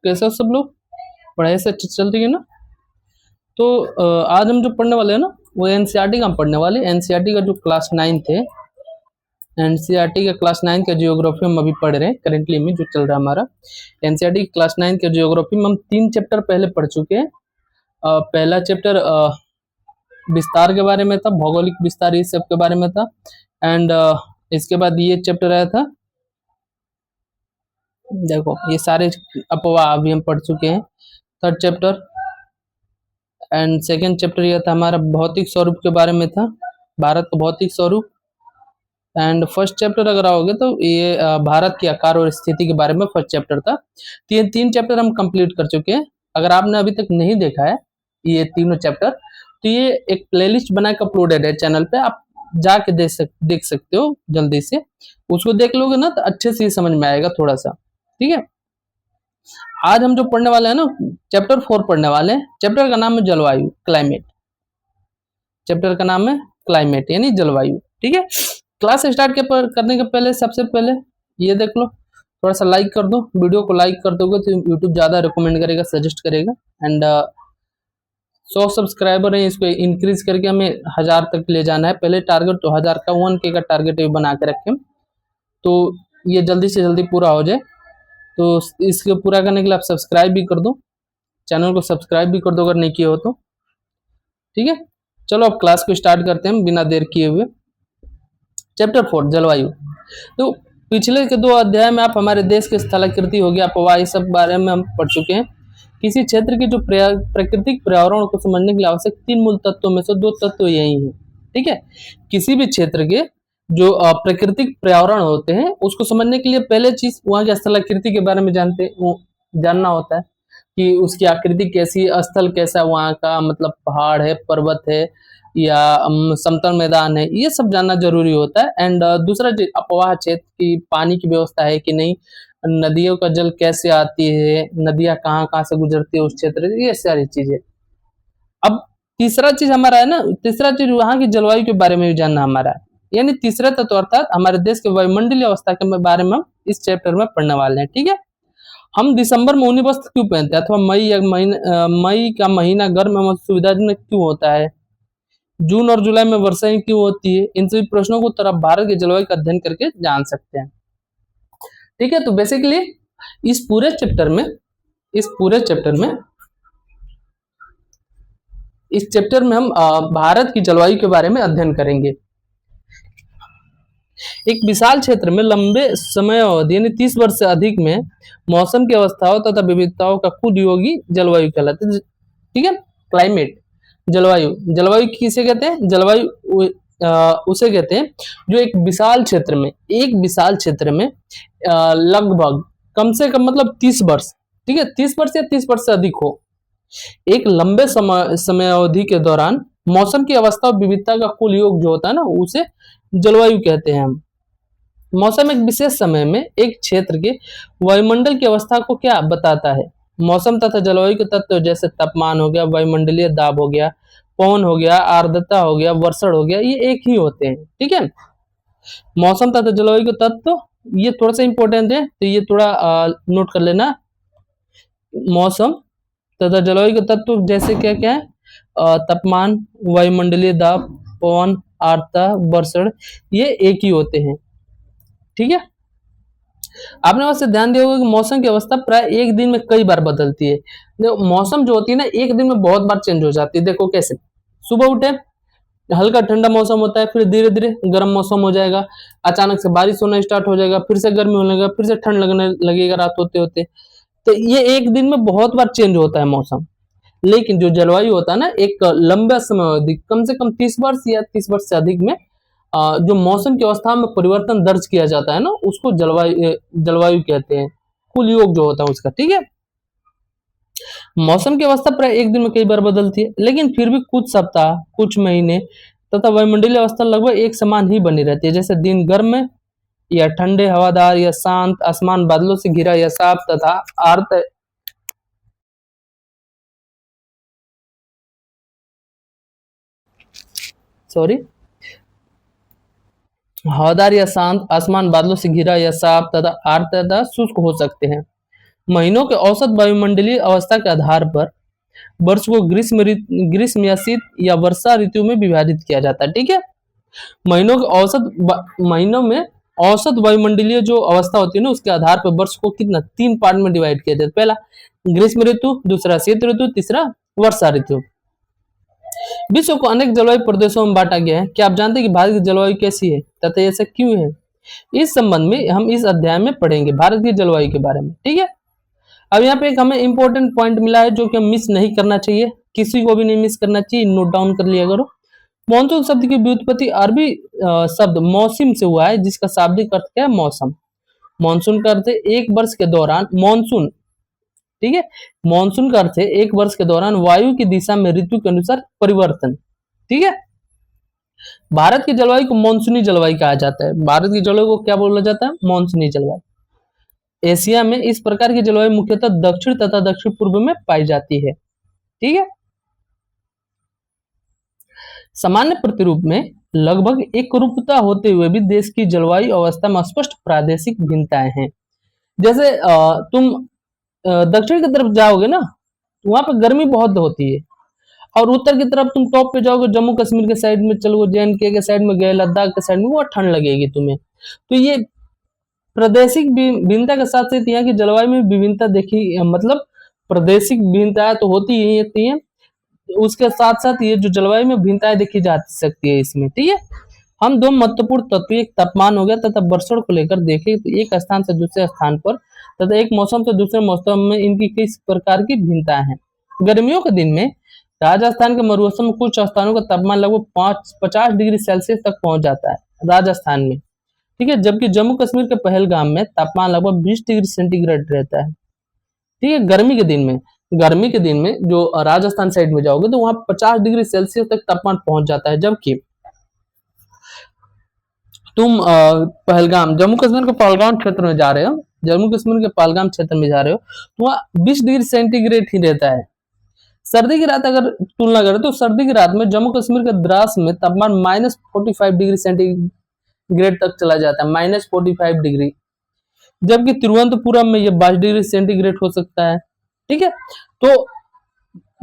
कैसे हो सब लोग? पढ़ाई से अच्छी चल रही है ना? तो आज हम जो पढ़ने वाले हैं ना, वो एनसीईआरटी का हम पढ़ने वाले। एनसीईआरटी का जो क्लास 9th है, एनसीईआरटी का क्लास 9 का जियोग्राफी हम अभी पढ़ रहे हैं करेंटली में, जो चल रहा है हमारा एनसीईआरटी क्लास 9 का जियोग्राफी में। हम 3 चैप्टर पहले पढ़ चुके हैं। पहला चैप्टर विस्तार के बारे में था, भौगोलिक विस्तार इस सब के बारे में था। एंड इसके बाद ये चैप्टर आया था, देखो ये सारे अपवाह अभी हम पढ़ चुके हैं। Third chapter and second chapter यह था हमारा भौतिक स्वरूप के बारे में था, भारत का भौतिक स्वरूप। एंड फर्स्ट चैप्टर अगर आओगे तो ये भारत की आकार और स्थिति के बारे में फर्स्ट चैप्टर था। तीन चैप्टर हम कंप्लीट कर चुके हैं। अगर आपने अभी तक नहीं देखा है ये तीनों चैप्टर, तो ये एक प्लेलिस्ट बना के अपलोडेड है चैनल पे, आप जाके देख सकते हो जल्दी से। उसको देख लोगे ना तो अच्छे से समझ में आएगा थोड़ा सा, ठीक है। आज हम जो पढ़ने वाले हैं ना, चैप्टर 4 पढ़ने वाले हैं। चैप्टर का नाम है जलवायु, क्लाइमेट। चैप्टर का नाम है क्लाइमेट यानी जलवायु, ठीक है। क्लास स्टार्ट करने के पहले सबसे पहले ये देख लो, थोड़ा सा लाइक कर दो। वीडियो को लाइक कर दोगे तो यूट्यूब ज़्यादा रिकमेंड करेगा, सजेस्ट करेगा। एंड 100 सब्सक्राइबर है, इसको इंक्रीज करके हमें 1000 तक ले जाना है। पहले टारगेट तो 1000 का 1K का टारगेट बना के रखें, तो ये जल्दी से जल्दी पूरा हो जाए। तो इसको पूरा करने के लिए आप सब्सक्राइब भी कर दो, चैनल को सब्सक्राइब भी कर दो अगर नहीं किए हो तो, ठीक है। चलो अब क्लास को स्टार्ट करते हैं बिना देर किए हुए। चैप्टर 4 जलवायु। तो पिछले के 2 अध्याय में आप हमारे देश की स्थलाकृति हो गया, अपवाह, इस सब बारे में हम पढ़ चुके हैं। किसी क्षेत्र की जो प्राकृतिक पर्यावरण को समझने के लिए आवश्यक 3 मूल तत्वों में से 2 तत्व यही है, ठीक है। किसी भी क्षेत्र के जो प्राकृतिक पर्यावरण होते हैं उसको समझने के लिए पहले चीज वहाँ की स्थलाकृति के बारे में जानना होता है कि उसकी आकृति कैसी, स्थल कैसा, वहाँ का मतलब पहाड़ है, पर्वत है या समतल मैदान है, ये सब जानना जरूरी होता है। एंड दूसरा चीज अपवाह क्षेत्र की पानी की व्यवस्था है कि नहीं, नदियों का जल कैसे आती है, नदियां कहाँ कहाँ से गुजरती है उस क्षेत्र से, ये सारी चीजें। अब तीसरा चीज हमारा है ना, तीसरा चीज वहाँ की जलवायु के बारे में भी जानना हमारा है, यानी तीसरा तत्व अर्थात हमारे देश के वायुमंडलीय अवस्था के बारे में हम इस चैप्टर में पढ़ने वाले हैं, ठीक है। हम दिसंबर में ऊनी वस्त्र क्यों पहनते हैं, अथवा मई का महीना गर्म एवं सुविधाजनक क्यों होता है, जून और जुलाई में वर्षाएं क्यों होती है, इन सभी प्रश्नों को उत्तर आप भारत के जलवायु का अध्ययन करके जान सकते हैं, ठीक है। तो बेसिकली इस पूरे चैप्टर में हम भारत की जलवायु के बारे में अध्ययन करेंगे। एक विशाल क्षेत्र में लंबे समय अवधि यानी 30 वर्ष से अधिक में मौसम की अवस्थाओं तथा विविधताओं का कुल योग ही जलवायु कहलाता है, ठीक है। क्लाइमेट, जलवायु किसे कहते हैं? जलवायु उसे कहते हैं जो एक विशाल क्षेत्र में लगभग कम से कम मतलब 30 वर्ष, ठीक है, 30 वर्ष या 30 वर्ष से अधिक हो, एक लंबे समय अवधि के दौरान मौसम की अवस्था और विविधता का कुल योग जो होता है ना, उसे जलवायु कहते हैं हम। मौसम एक विशेष समय में एक क्षेत्र के वायुमंडल की अवस्था को क्या बताता है? मौसम तथा जलवायु के तत्व जैसे तापमान हो गया, वायुमंडलीय दाब हो गया, पवन हो गया, आर्द्रता हो गया, वर्षण हो गया, ये एक ही होते हैं, ठीक है। मौसम तथा जलवायु के तत्व ये थोड़ा सा इंपॉर्टेंट है, तो ये थोड़ा नोट कर लेना। मौसम तथा जलवायु के तत्व जैसे क्या क्या है? तापमान, वायुमंडलीय दाब, पवन, आर्द्रता, वर्षण, ये एक ही होते हैं, ठीक है। आपने वैसे ध्यान दिया होगा कि मौसम की अवस्था प्राय एक दिन में कई बार बदलती है। मौसम जो होती है ना, एक दिन में बहुत बार चेंज हो जाती है। देखो कैसे, सुबह उठे हल्का ठंडा मौसम होता है, फिर धीरे धीरे गर्म मौसम हो जाएगा, अचानक से बारिश होना स्टार्ट हो जाएगा, फिर से गर्मी होने लगेगा, फिर से ठंड लगने लगेगा रात होते होते। तो ये एक दिन में बहुत बार चेंज होता है मौसम। लेकिन जो जलवायु होता है ना, एक लंबा समय अवधि कम से कम 30 वर्ष या 30 वर्ष से अधिक में जो मौसम की अवस्था में परिवर्तन दर्ज किया जाता है ना, उसको जलवायु कहते हैं, कुल योग जो होता है उसका, ठीक है। मौसम की अवस्था प्राय एक दिन में कई बार बदलती है, लेकिन फिर भी कुछ सप्ताह, कुछ महीने तथा वायुमंडलीय अवस्था लगभग एक समान ही बनी रहती है। जैसे दिन गर्म में या ठंडे, हवादार या शांत, आसमान बादलों से घिरा या साफ तथा आर्द्र हवादार या शांत, आसमान बादलों से घिरा या साफ तथा आर्द्र तथा शुष्क हो सकते हैं। महीनों के औसत वायुमंडलीय अवस्था के आधार पर वर्ष को ग्रीष्म या शीत या वर्षा ऋतु में विभाजित किया जाता है। ठीक है, महीनों में औसत वायुमंडलीय जो अवस्था होती है ना, उसके आधार पर वर्ष को कितना 3 पार्ट में डिवाइड किया जाता है। पहला ग्रीष्म ऋतु, दूसरा शीत ऋतु, तीसरा वर्षा ऋतु। विश्व को अनेक जलवायु प्रदेशों में बांटा गया है। क्या आप जानते हैं कि भारत की जलवायु कैसी है तथा ऐसा क्यों है? इस संबंध में हम इस अध्याय में पढ़ेंगे भारत की जलवायु के बारे में। ठीक है, अब यहाँ पे एक हमें इंपॉर्टेंट पॉइंट मिला है जो कि हम मिस नहीं करना चाहिए, किसी को भी नहीं मिस करना चाहिए, नोट डाउन कर लिया करो। मानसून शब्द की व्युत्पत्ति अरबी शब्द मौसम से हुआ है, जिसका शाब्दिक अर्थ क्या है? मौसम। मानसून का अर्थ है एक वर्ष के दौरान मानसून। ठीक है, मानसून का अर्थ है एक वर्ष के दौरान वायु की दिशा में ऋतु के अनुसार परिवर्तन। ठीक है, भारत की जलवायु को मानसूनी जलवायु कहा जाता है। भारत की जलवायु को क्या बोला जाता है? मानसूनी जलवायु। एशिया में इस प्रकार की जलवायु मुख्यतः दक्षिण तथा दक्षिण पूर्व में पाई जाती है। ठीक है, सामान्य प्रतिरूप में लगभग एक रूपता होते हुए भी देश की जलवायु अवस्था में स्पष्ट प्रादेशिक भिन्नताएं हैं। जैसे तुम दक्षिण की तरफ जाओगे ना, वहां पर गर्मी बहुत होती है, और उत्तर की तरफ तुम टॉप पे जाओगे, जम्मू कश्मीर के साइड में चलोगे, JNK के साइड में गए, लद्दाख के साइड में, वो ठंड लगेगी तुम्हें। तो ये प्रादेशिक भिन्नता के साथ साथ यहाँ की जलवायु में विभिन्नता देखी, मतलब प्रादेशिक भिन्नताएं तो होती ही है, उसके साथ साथ ये जो जलवायु में भिन्नताएं देखी जा सकती है इसमें। ठीक है, हम दो महत्वपूर्ण तत्व, एक तापमान हो गया तथा वर्षण को लेकर देखें तो एक स्थान से दूसरे स्थान पर तथा एक मौसम से दूसरे मौसम में इनकी किस प्रकार की भिन्नताएं हैं। गर्मियों के दिन में राजस्थान के मरुस्थल में कुछ स्थानों का तापमान लगभग 50 डिग्री सेल्सियस तक पहुंच जाता है राजस्थान में। ठीक है, जबकि जम्मू कश्मीर के पहलगाम में तापमान लगभग 20 डिग्री सेंटीग्रेड रहता है। ठीक है, गर्मी के दिन में जो राजस्थान साइड में जाओगे तो वहां 50 डिग्री सेल्सियस तक तापमान पहुंच जाता है, जबकि तुम पहलगाम, जम्मू कश्मीर के पहलगाम क्षेत्र में जा रहे हो, तो वहां 20 डिग्री सेंटीग्रेड ही रहता है। सर्दी की रात अगर तुलना करें तो सर्दी की रात में जम्मू कश्मीर के द्रास में तापमान -45 डिग्री सेंटीग्रेड तक चला जाता है, -45 डिग्री, जबकि तिरुवनंतपुरम में यह 22 डिग्री सेंटीग्रेड हो सकता है। ठीक है, तो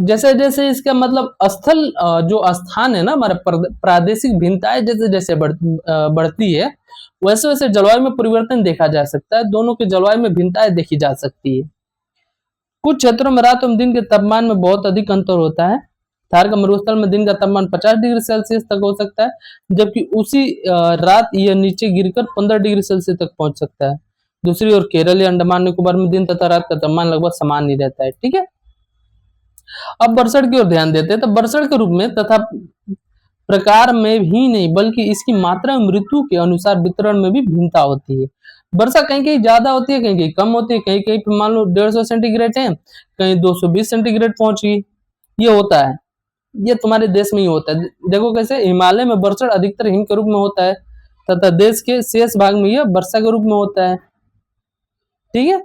जैसे जैसे इसका मतलब स्थल जो स्थान है ना, हमारा प्रादेशिक भिन्नताएं जैसे जैसे बढ़ती है, वैसे वैसे जलवायु में परिवर्तन देखा जा सकता है। दोनों की जलवायु में भिन्नताएं देखी जा सकती है। कुछ क्षेत्रों में रात एवं दिन के तापमान में बहुत अधिक अंतर होता है। थार का मरुस्थल में दिन का तापमान 50 डिग्री सेल्सियस तक हो सकता है, जबकि उसी रात यह नीचे गिरकर 15 डिग्री सेल्सियस तक पहुंच सकता है। दूसरी ओर केरल या अंडमान निकोबार में दिन तथा रात का तापमान लगभग समान ही रहता है। ठीक है, अब वर्षण की ओर ध्यान देते हैं। तो वर्षण के रूप में तथा प्रकार में ही नहीं बल्कि इसकी मात्रा एवं ऋतु के अनुसार वितरण में भी भिन्नता होती है। वर्षा कहीं कहीं ज्यादा होती है, कहीं कहीं कम होती है, कहीं कहीं पे मान लो 150 सेंटीग्रेड है, कहीं 220 सेंटीग्रेड पहुंच गई। ये होता है, ये तुम्हारे देश में ही होता है। देखो कैसे हिमालय में वर्षण अधिकतर हिम के रूप में होता है तथा देश के शेष भाग में यह वर्षा के रूप में होता है। ठीक है,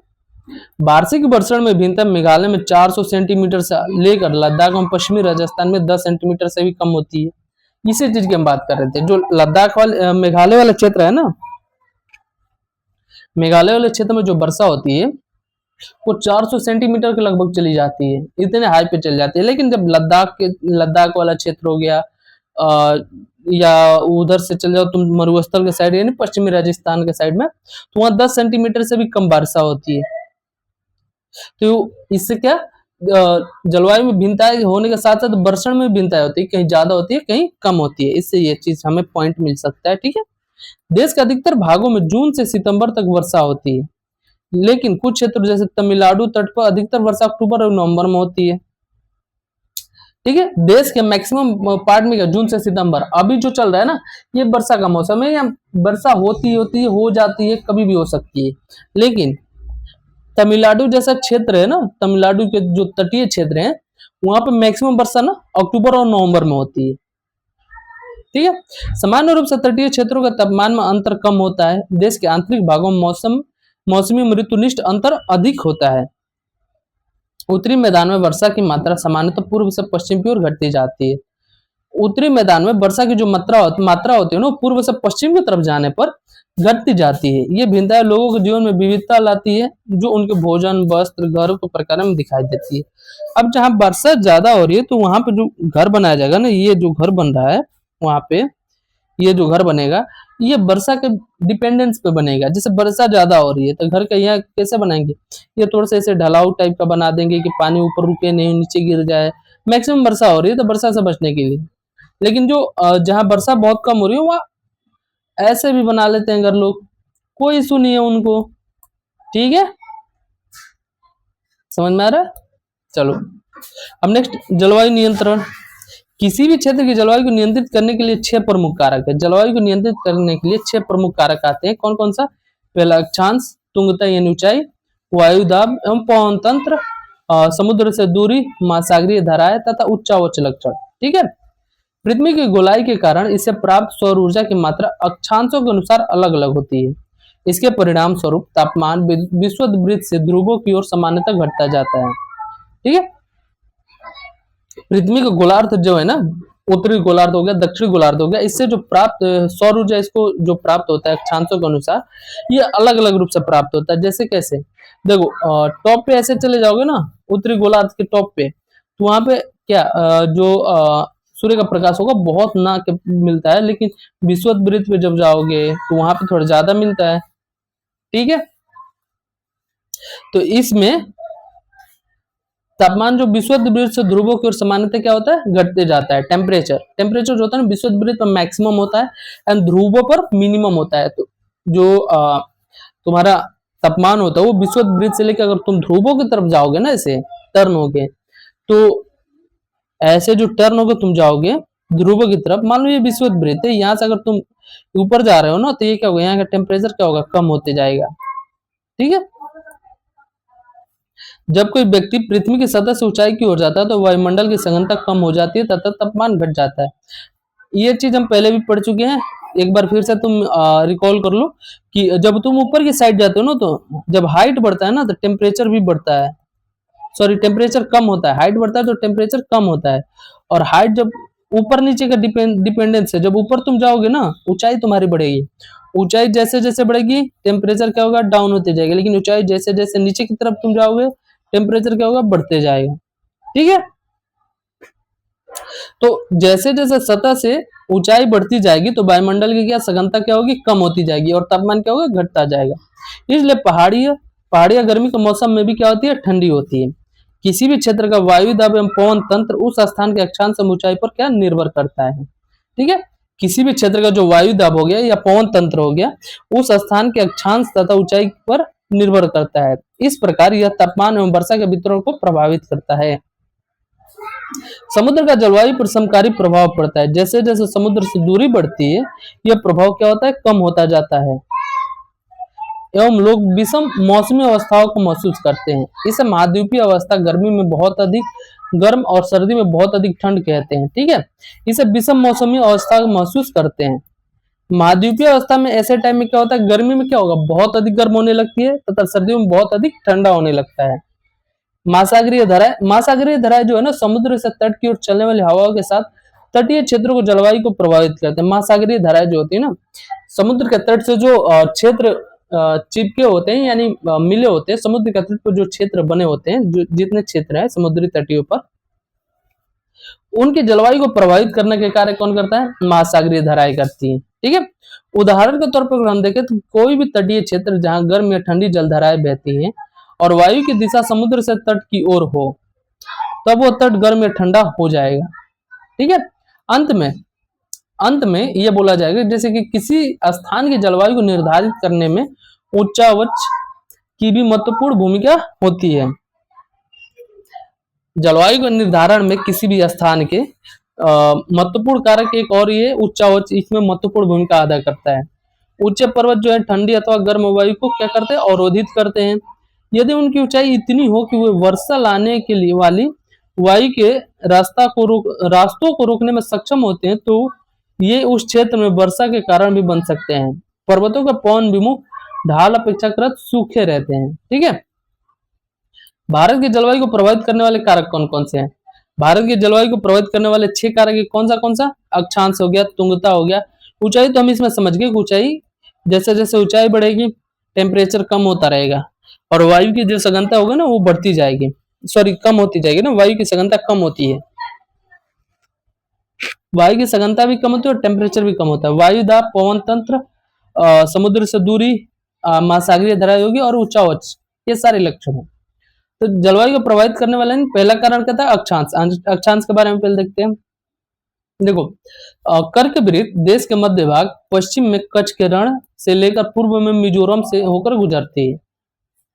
वार्षिक वर्षण में भिन्नता मेघालय में 400 सेंटीमीटर से लेकर लद्दाख और पश्चिमी राजस्थान में 10 सेंटीमीटर से भी कम होती है। इसी चीज की हम बात कर रहे थे। जो लद्दाख वाले मेघालय वाला क्षेत्र है ना, मेघालय वाले क्षेत्र में जो वर्षा होती है वो 400 सेंटीमीटर के लगभग चली जाती है, इतने हाई पे चली जाती है। लेकिन जब लद्दाख वाला क्षेत्र हो गया या उधर से चल जाओ तुम मरुस्थल के साइड यानी पश्चिमी राजस्थान के साइड में, तो वहां 10 सेंटीमीटर से भी कम वर्षा होती है। तो इससे क्या जलवायु में भिन्नताएं होने के साथ साथ वर्षण में भिन्नताएं होती है, कहीं ज्यादा होती है कहीं कम होती है। इससे ये चीज हमें पॉइंट मिल सकता है। ठीक है, देश के अधिकतर भागों में जून से सितंबर तक वर्षा होती है, लेकिन कुछ क्षेत्र जैसे तमिलनाडु तट पर अधिकतर वर्षा अक्टूबर और नवंबर में होती है। ठीक है, देश के मैक्सिमम पार्ट में जून से सितंबर, अभी जो चल रहा है ना ये वर्षा का मौसम है, या वर्षा होती है, हो जाती है, कभी भी हो सकती है। लेकिन तमिलनाडु जैसा क्षेत्र है ना, तमिलनाडु के जो तटीय क्षेत्र हैं वहां पर मैक्सिमम वर्षा ना अक्टूबर और नवंबर में होती है। ठीक है, सामान्य रूप से तटीय क्षेत्रों का तापमान में अंतर कम होता है। देश के आंतरिक भागों में मौसमी ऋतुनिष्ठ अंतर अधिक होता है। उत्तरी मैदान में वर्षा की मात्रा सामान्यतः पूर्व से पश्चिम की ओर घटती जाती है। उत्तरी मैदान में वर्षा की जो मात्रा होती है ना, पूर्व से पश्चिम की तरफ जाने पर घटती जाती है। ये भिन्नताएं लोगों के जीवन में विविधता लाती है, जो उनके भोजन, वस्त्र, घर के प्रकार में दिखाई देती है। अब जहाँ वर्षा ज्यादा हो रही है तो वहां पे जो घर बनाया जाएगा ना, ये जो घर बन रहा है वहां पे, ये जो घर बनेगा ये वर्षा के डिपेंडेंस पे बनेगा। जैसे वर्षा ज्यादा हो रही है तो घर का यहाँ कैसे बनाएंगे, ये थोड़ा सा ऐसे ढलाऊ टाइप का बना देंगे कि पानी ऊपर रुके नहीं, नीचे गिर जाए। मैक्सिमम वर्षा हो रही है तो वर्षा से बचने के लिए। लेकिन जो जहाँ वर्षा बहुत कम हो रही है वहाँ ऐसे भी बना लेते हैं घर लोग, कोई इशू नहीं है उनको। ठीक है, समझ में आ रहा है? चलो अब नेक्स्ट, जलवायु नियंत्रण। किसी भी क्षेत्र की जलवायु को नियंत्रित करने के लिए 6 प्रमुख कारक है। जलवायु को नियंत्रित करने के लिए 6 प्रमुख कारक आते हैं। कौन कौन सा? पहला अक्षांश, तुंगता यानी ऊंचाई, वायु दाब एवं पवन तंत्र, समुद्र से दूरी, महासागरीय धाराएं तथा उच्चावच लक्षण। ठीक है, पृथ्वी की गोलाई के कारण इससे प्राप्त सौर ऊर्जा की मात्रा अक्षांशों के अनुसार अलग अलग होती है। इसके परिणाम स्वरूप तापमान विषुववृत्त से ध्रुवों की ओर सामान्यतः घटता जाता है। ठीक है, पृथ्वी का गोलार्ध जो है ना, उत्तरी गोलार्ध हो गया, दक्षिणी गोलार्ध हो गया, इससे जो प्राप्त सौर ऊर्जा इसको जो प्राप्त होता है अक्षांशों के अनुसार, ये अलग अलग रूप से प्राप्त होता है। जैसे कैसे, देखो टॉप पे ऐसे चले जाओगे ना, उत्तरी गोलार्ध के टॉप पे, तो वहां पे क्या जो सूर्य का प्रकाश होगा बहुत ना के मिलता है, लेकिन विषुववृत्त पे जब जाओगे तो वहां पे थोड़ा ज्यादा मिलता है। ठीक है, तो इसमें तापमान जो विषुववृत्त से ध्रुवों की ओर सामान्यतः क्या होता है, घटते जाता है। टेम्परेचर जो होता है ना विषुववृत्त पर मैक्सिमम होता है एंड ध्रुवों पर मिनिमम होता है। तो जो तुम्हारा तापमान होता है वो विषुववृत्त से लेकर अगर तुम ध्रुवों की तरफ जाओगे ना, ऐसे टर्न होगे, तो ऐसे जो टर्न होगे तुम जाओगे ध्रुवों की तरफ, मान लो ये विषुववृत्त है, यहाँ से अगर तुम ऊपर जा रहे हो ना तो ये क्या होगा, यहाँ का टेम्परेचर क्या होगा, कम होते जाएगा। ठीक है, जब कोई व्यक्ति पृथ्वी की सतह से ऊंचाई की ओर जाता है तो वायुमंडल की सघनता कम हो जाती है तथा तापमान घट जाता है। ये चीज हम पहले भी पढ़ चुके हैं, एक बार फिर से तुम रिकॉल कर लो कि जब तुम ऊपर की साइड जाते हो ना तो जब हाइट बढ़ता है ना तो टेम्परेचर भी बढ़ता है, सॉरी टेम्परेचर कम होता है। हाइट बढ़ता है तो टेम्परेचर कम होता है, और हाइट जब ऊपर नीचे का डिपेंडेंस है, जब ऊपर तुम जाओगे ना ऊंचाई तुम्हारी बढ़ेगी, ऊंचाई जैसे जैसे बढ़ेगी टेम्परेचर क्या होगा, डाउन होते जाएगा, लेकिन ऊंचाई जैसे जैसे नीचे की तरफ तुम जाओगे टेम्परेचर क्या होगा, बढ़ते जाएगा। ठीक है, तो जैसे जैसे सतह से ऊंचाई बढ़ती जाएगी तो वायुमंडल की क्या सघनता क्या होगी, कम होती जाएगी, और तापमान क्या होगा, घटता जाएगा। इसलिए पहाड़ियां गर्मी के मौसम में भी क्या होती है, ठंडी होती है। किसी भी क्षेत्र का वायु दाब एवं पवन तंत्र उस स्थान के अक्षांश ऊंचाई पर क्या निर्भर करता है। ठीक है, किसी भी क्षेत्र का जो वायु दाब हो गया या पवन तंत्र हो गया, उस स्थान के अक्षांश तथा ऊंचाई पर निर्भर करता है। इस प्रकार यह तापमान एवं वर्षा के वितरण को प्रभावित करता है। समुद्र का जलवायु पर समकारी प्रभाव पड़ता है। जैसे जैसे समुद्र से दूरी बढ़ती है यह प्रभाव क्या होता है, कम होता जाता है एवं लोग विषम मौसमी अवस्थाओं को महसूस करते हैं। इसे महाद्वीपीय अवस्था गर्मी में बहुत अधिक गर्म और सर्दी में बहुत अधिक ठंड कहते हैं। ठीक है, इसे विषम मौसमी अवस्था को महसूस करते हैं। महाद्वीपीय अवस्था में ऐसे टाइम में क्या होता है, गर्मी में क्या होगा, बहुत अधिक गर्म होने लगती है तथा सर्दियों में बहुत अधिक ठंडा होने लगता है। महासागरीय धाराएं जो है ना, समुद्र से तट की ओर चलने वाली हवाओं के साथ तटीय क्षेत्रों को जलवायु को प्रभावित करते हैं। महासागरीय धाराएं जो होती है ना, समुद्र के तट से जो क्षेत्र चिपके होते हैं, यानी मिले होते हैं, समुद्र के तट पर जो क्षेत्र बने होते हैं, जो जितने क्षेत्र है समुद्री तटियों पर, उनकी जलवायु को प्रभावित करने के कार्य कौन करता है, महासागरीय धाराएं करती है। ठीक है, उदाहरण के तौर पर अगर हम देखें तो कोई भी तटीय क्षेत्र जहां गर्म या ठंडी जलधाराएं बहती हैं और वायु की दिशा समुद्र से तट की ओर हो, तब वो तट गर्म या ठंडा हो जाएगा। ठीक है, अंत में यह बोला जाएगा जैसे कि किसी स्थान की जलवायु को निर्धारित करने में उच्चावच की भी महत्वपूर्ण भूमिका होती है। जलवायु के निर्धारण में किसी भी स्थान के महत्वपूर्ण कारक एक और ये उच्चावच इसमें महत्वपूर्ण भूमिका अदा करता है। उच्च पर्वत जो है ठंडी अथवा गर्म वायु को क्या करते हैं, अवरोधित करते हैं। यदि उनकी ऊंचाई इतनी हो कि वे वर्षा लाने के लिए वाली वायु के रास्तों को रोकने में सक्षम होते हैं, तो ये उस क्षेत्र में वर्षा के कारण भी बन सकते हैं। पर्वतों के पवन विमुख ढाल अपेक्षाकृत सूखे रहते हैं। ठीक है, भारत की जलवायु को प्रभावित करने वाले कारक कौन कौन से हैं? भारत की जलवायु को प्रभावित करने वाले 6 कारक कौन सा? अक्षांश हो गया, तुंगता हो गया, ऊंचाई तो हम इसमें समझ गए, ऊंचाई जैसे जैसे ऊंचाई बढ़ेगी टेम्परेचर कम होता रहेगा और वायु की जो सघनता होगी ना वो बढ़ती जाएगी, सॉरी कम होती जाएगी ना, वायु की सघनता कम होती है, वायु की सघनता भी कम होती है और टेम्परेचर भी कम होता है। वायु दाब, पवन तंत्र, समुद्र से दूरी, महासागरीय धारा होगी और ऊंचा उच्च, ये सारे लक्षण हैं। तो जलवायु को प्रभावित करने वाला पहला कारण क्या था, अक्षांश। अक्षांश के बारे में पहले देखते हैं। देखो कर्क वृत्त देश के मध्य भाग पश्चिम में कच्छ के रण से लेकर पूर्व में मिजोरम से होकर गुजरती है।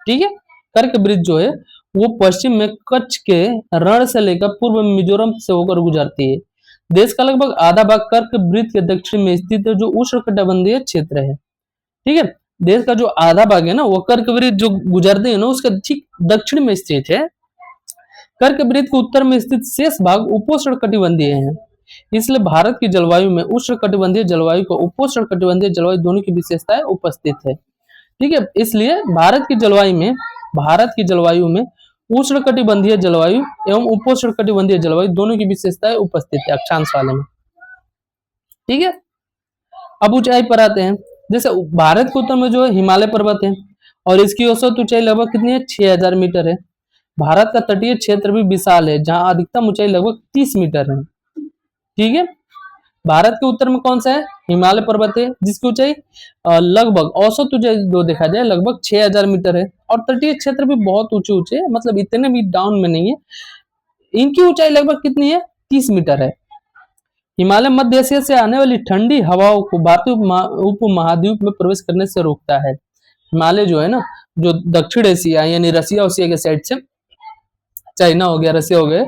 ठीक है, कर्क वृत्त जो है वो पश्चिम में कच्छ के रण से लेकर पूर्व में मिजोरम से होकर गुजरती है। देश का लगभग आधा भाग कर्क वृत्त के दक्षिण में स्थित है, जो उष्णकटिबंधीय क्षेत्र है। ठीक है, देश का जो आधा भाग है ना वो कर्क वृत्त जो गुजरते हैं ना उसके ठीक दक्षिण में स्थित है। कर्क वृत्त के उत्तर में स्थित शेष भाग उपोष्णकटिबंधीय है। इसलिए भारत की जलवायु में उष्णकटिबंधीय जलवायु को उपोष्णकटिबंधीय जलवायु दोनों की विशेषताएं उपस्थित है। ठीक है, इसलिए भारत की जलवायु में उष्णकटिबंधीय जलवायु एवं उपोष्णकटिबंधीय जलवायु दोनों की विशेषताएं उपस्थित है अक्षांश वाले में। ठीक है, अब ऊंचाई पर आते हैं। जैसे भारत के उत्तर में जो है हिमालय पर्वत है और इसकी औसत ऊंचाई लगभग कितनी है, 6000 मीटर है। भारत का तटीय क्षेत्र भी विशाल है जहां अधिकतम ऊंचाई लगभग 30 मीटर है। ठीक है, भारत के उत्तर में कौन सा है, हिमालय पर्वत है जिसकी ऊंचाई लगभग औसत ऊंचाई जो देखा जाए लगभग 6000 मीटर है और तटीय क्षेत्र भी बहुत ऊंचे ऊंचे है, मतलब इतने भी डाउन में नहीं है। इनकी ऊंचाई लगभग कितनी है, 30 मीटर है। हिमालय मध्य एशिया से आने वाली ठंडी हवाओं को भारतीय उपमहाद्वीप में प्रवेश करने से रोकता है। हिमालय जो है ना, जो दक्षिण एशिया यानी रसिया ओसिया के साइड से, चाइना हो गया, रसिया हो गया,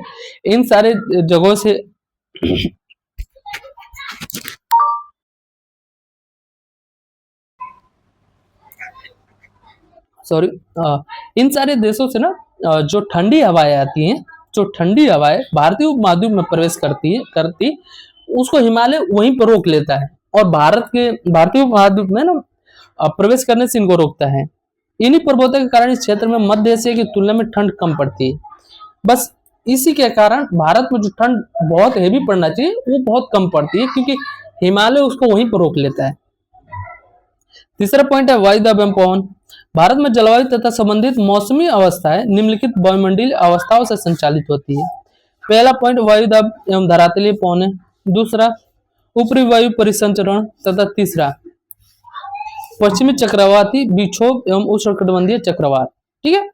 इन सारे जगहों से सॉरी इन सारे देशों से ना जो ठंडी हवाएं आती हैं, जो ठंडी हवाएं भारतीय उपमहाद्वीप में प्रवेश करती उसको हिमालय वहीं पर रोक लेता है और भारतीय उपमहाद्वीप में ना प्रवेश करने से इनको रोकता है। इन्हीं पर्वतों के कारण इस क्षेत्र में मध्य एशिया की तुलना में ठंड कम पड़ती है। बस इसी के कारण भारत में जो ठंड बहुत हेवी पड़ना चाहिए वो बहुत कम पड़ती है, क्योंकि हिमालय उसको वहीं पर रोक लेता है। तीसरा पॉइंट है वायु दाब एवं पवन। भारत में जलवायु तथा संबंधित मौसमी अवस्थाएं निम्नलिखित वायुमंडलीय अवस्थाओं से संचालित होती है। पहला पॉइंट वायु दाब एवं धरातलीय पवन है, दूसरा ऊपरी वायु परिसंचरण तथा तीसरा पश्चिमी चक्रवाती विक्षोभ एवं उष्णकटिबंधीय चक्रवात। ठीक है,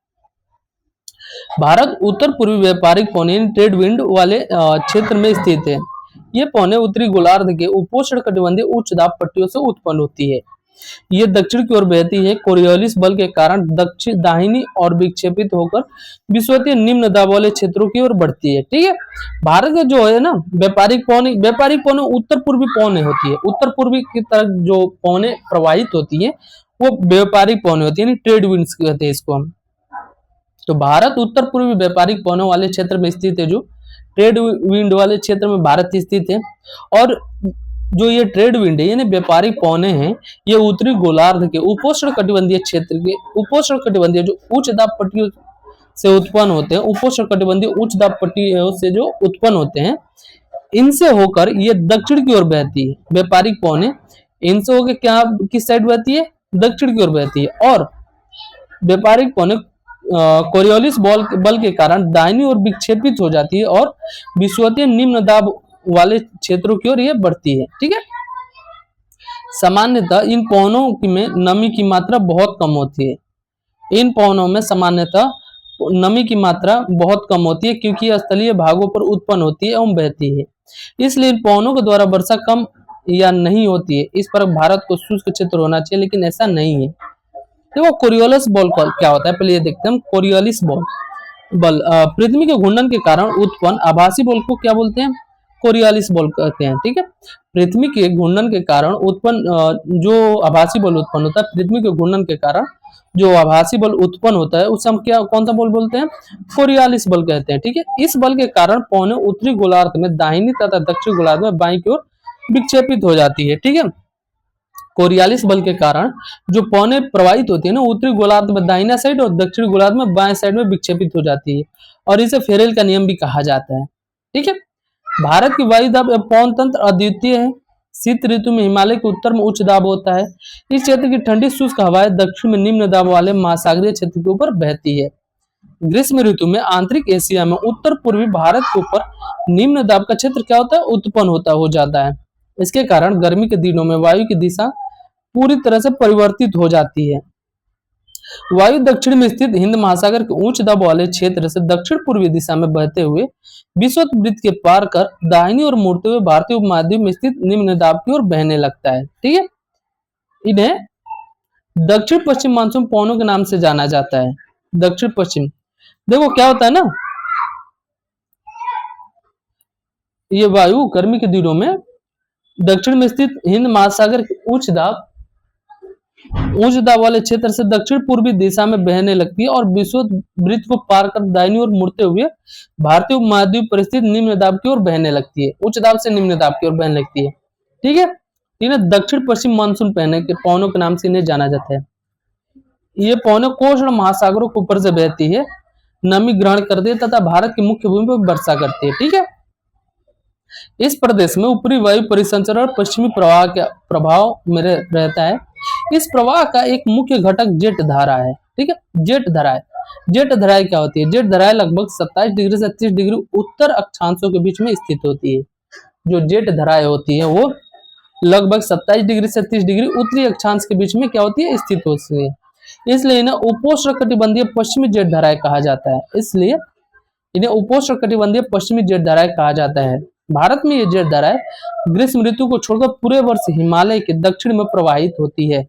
भारत उत्तर पूर्वी व्यापारिक पौने ट्रेड विंड वाले क्षेत्र में स्थित है। ये पौने उत्तरी गोलार्ध के उपोष्णकटिबंधीय उच्च दाब पट्टियों से उत्पन्न होती है। ये दक्षिण की ओर बहती है। कोरियोलिस बल के कारण दक्षिण दाहिनी और विक्षेपित होकर विषुवतीय निम्न दाब वाले क्षेत्रों की ओर बढ़ती है। ठीक है, भारत का जो है ना व्यापारिक पौने उत्तर पूर्वी पौने होती है। उत्तर पूर्वी की तरफ जो पौने प्रवाहित होती है वो व्यापारिक पौने होती है, यानी ट्रेड विंड्स कहते हैं इसको हम। तो भारत उत्तर पूर्वी व्यापारिक पौनों वाले क्षेत्र में स्थित है। जो ट्रेड विंड वाले क्षेत्र में भारत स्थित है और जो ये ट्रेड विंड है यानी व्यापारिक पौने हैं, ये उत्तरी गोलार्ध के उपोष्णकटिबंधीय क्षेत्र के उपोष्णकटिबंधीय जो उच्च दाब पट्टियों से उत्पन्न होते हैं, उपोष्णकटिबंधीय उच्च दाब पट्टियों से जो उत्पन्न होते हैं, इनसे होकर ये दक्षिण की ओर बहती है। व्यापारिक पौने इनसे होकर क्या किस साइड बहती है, दक्षिण की ओर बहती है और व्यापारिक पौने कोरियोलिस बल के कारण दाहिनी ओर विक्षेपित हो जाती है और विषुवतीय निम्न दाब वाले क्षेत्रों की ओर यह बढ़ती है। ठीक है, सामान्यतः इन पवनों में नमी की मात्रा बहुत कम होती है। इन पवनों में सामान्यतः नमी की मात्रा बहुत कम होती है क्योंकि यह स्थलीय भागों पर उत्पन्न होती है एवं बहती है। इसलिए इन पवनों के द्वारा वर्षा कम या नहीं होती है। इस पर भारत को शुष्क क्षेत्र होना चाहिए, लेकिन ऐसा नहीं है। देखो कोरियोलिस बल क्या होता है, पहले ये देखते हैं। कोरियोलिस बल पृथ्वी के घूर्णन के कारण उत्पन्न आभासी बल को क्या बोलते हैं, कोरियोलिस बल कहते हैं। ठीक है, पृथ्वी के घूर्णन के कारण उत्पन्न जो आभासी बल उत्पन्न होता है, पृथ्वी के घूर्णन के कारण जो आभासी बल उत्पन्न होता है उसे हम कौन सा बल बोलते हैं, कोरियोलिस बल कहते हैं। ठीक है, इस बल के कारण पौने उत्तरी गोलार्ध में दाहिनी तथा दक्षिण गोलार्ध में बाईं की ओर विक्षेपित हो जाती है। ठीक है, कोरियोलिस बल के कारण जो पौने प्रवाहित होती है ना, उत्तरी गोलार्ध में दाहिना साइड और दक्षिण गोलार्ध में बाएं साइड में विक्षेपित हो जाती है और इसे फेरेल का नियम भी कहा जाता है। ठीक है, भारत की वायु दाब पवन तंत्र अद्वितीय है। शीत ऋतु में हिमालय के उत्तर में उच्च दाब होता है। इस क्षेत्र की ठंडी शुष्क हवाएं दक्षिण में निम्न दाब वाले महासागरीय क्षेत्र के ऊपर बहती है। ग्रीष्म ऋतु में आंतरिक एशिया में उत्तर पूर्वी भारत के ऊपर निम्न दाब का क्षेत्र क्या होता है, उत्पन्न हो जाता है। इसके कारण गर्मी के दिनों में वायु की दिशा पूरी तरह से परिवर्तित हो जाती है। वायु दक्षिण में स्थित हिंद महासागर के उच्च दाब वाले क्षेत्र से दक्षिण पूर्वी दिशा में बहते हुए विषुवत वृत्त के पार कर दाहिनी ओर मुड़ते हुए भारतीय उपमहाद्वीप में स्थित निम्न दाब की ओर बहने लगता है। ठीक है, इन्हें दक्षिण पश्चिम मानसून पवनों के नाम से जाना जाता है। दक्षिण पश्चिम, देखो क्या होता है ना, ये वायु गर्मी के दिनों में दक्षिण में स्थित हिंद महासागर के उच्च दाब वाले क्षेत्र से दक्षिण पूर्वी दिशा में बहने लगती है और विषुवत वृत्त को पार कर दाहिनी ओर मुड़ते हुए भारतीय उपमहाद्वीप पर स्थित निम्न दाब की ओर बहने लगती है। उच्च दाब से निम्न दाब की ओर बहने लगती है। ठीक है, इन्हें दक्षिण पश्चिम मानसून पवनों के नाम से इन्हें जाना जाता है। ये पवनें कोष और महासागरों के ऊपर से बहती है, नमी ग्रहण करती है तथा भारत की मुख्य भूमि पर वर्षा करती है। ठीक है, इस प्रदेश में ऊपरी वायु परिसंचरण पश्चिमी प्रवाह के प्रभाव में रहता है। इस प्रवाह का एक मुख्य घटक जेट धारा है। ठीक है, जेट धाराएं क्या होती है? जेट धाराएं लगभग 27 डिग्री से 30 डिग्री उत्तर अक्षांशों के बीच में स्थित होती है। जो जेट धाराएं होती है वो लगभग 27 डिग्री से 30 डिग्री उत्तरी अक्षांश के बीच में क्या होती है? स्थित होती है। इसलिए इन्हें उपोष्णकटिबंधीय पश्चिमी जेट धाराएं कहा जाता है। भारत में ये जेट धाराएं ग्रीष्म ऋतु को छोड़कर पूरे वर्ष हिमालय के दक्षिण में प्रवाहित होती है।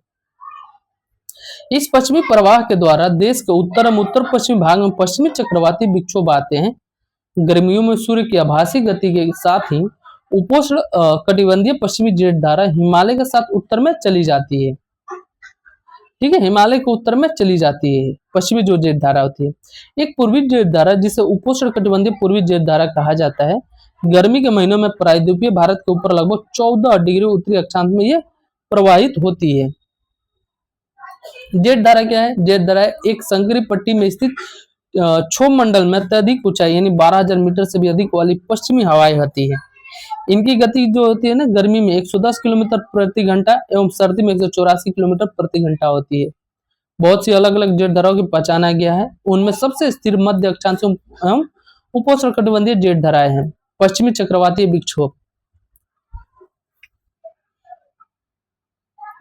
इस पश्चिमी प्रवाह के द्वारा देश के उत्तर एवं उत्तर पश्चिमी भाग में पश्चिमी चक्रवाती विक्षोभ आते हैं। गर्मियों में सूर्य की आभासी गति के साथ ही उपोष्ण कटिबंधीय पश्चिमी जेट धारा हिमालय के साथ उत्तर में चली जाती है। ठीक है, हिमालय के उत्तर में चली जाती है पश्चिमी जो जेट धारा होती है। एक पूर्वी जेट धारा जिसे उपोष्ण कटिबंधीय पूर्वी जेट धारा कहा जाता है, गर्मी के महीनों में प्रायद्वीपीय भारत के ऊपर लगभग 14 डिग्री उत्तरी अक्षांश में ये प्रवाहित होती है। जेट धारा क्या है? जेट धारा एक संकरी पट्टी में स्थित क्षोभ मंडल में अत्यधिक ऊंचाई यानी 12,000 मीटर से भी अधिक वाली पश्चिमी हवाएं होती है। इनकी गति जो होती है ना, गर्मी में 110 किलोमीटर प्रति घंटा एवं सर्दी में 184 किलोमीटर प्रति घंटा होती है। बहुत सी अलग अलग जेट धाराओं की पहचाना गया है। उनमें सबसे स्थिर मध्य अक्षांश एवं उपोष्ण कटिबंधीय जेट धाराएं हैं। पश्चिमी चक्रवातीय विक्षोभ,